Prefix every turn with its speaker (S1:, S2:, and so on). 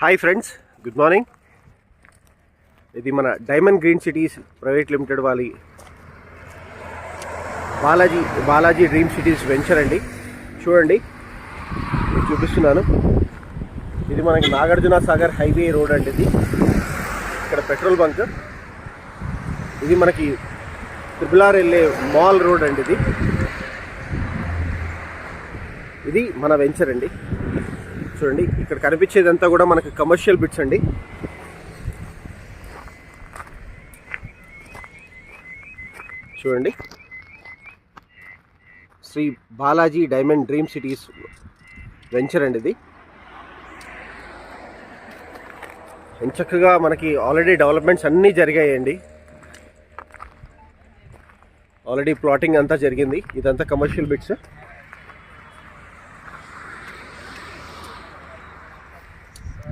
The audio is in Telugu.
S1: Hi friends, good morning. ఇది మన diamond green cities private limited వాళ్ళ బాలాజీ డ్రీమ్ సిటీస్ వెంచర్ అండి. చూడండి, చూపిస్తున్నాను. ఇది మనకి నాగార్జున సాగర్ హైవే రోడ్ అండి. ఇది ఇక్కడ పెట్రోల్ బంక్. ఇది మనకి ట్రిపుల్ వెళ్ళే మాల్ రోడ్ అండి. ఇది మన వెంచర్ అండి. చూడండి, ఇక్కడ కనిపించేదంతా కూడా మనకి కమర్షియల్ బిట్స్ అండి. చూడండి, Sri Balaji diamond dream cities venture అండి. ఇది ఎంచక్కగా మనకి ఆల్రెడీ డెవలప్మెంట్స్ అన్నీ జరిగాయండి. ఆల్రెడీ ప్లాటింగ్ అంతా జరిగింది. ఇదంతా కమర్షియల్ బిట్స్.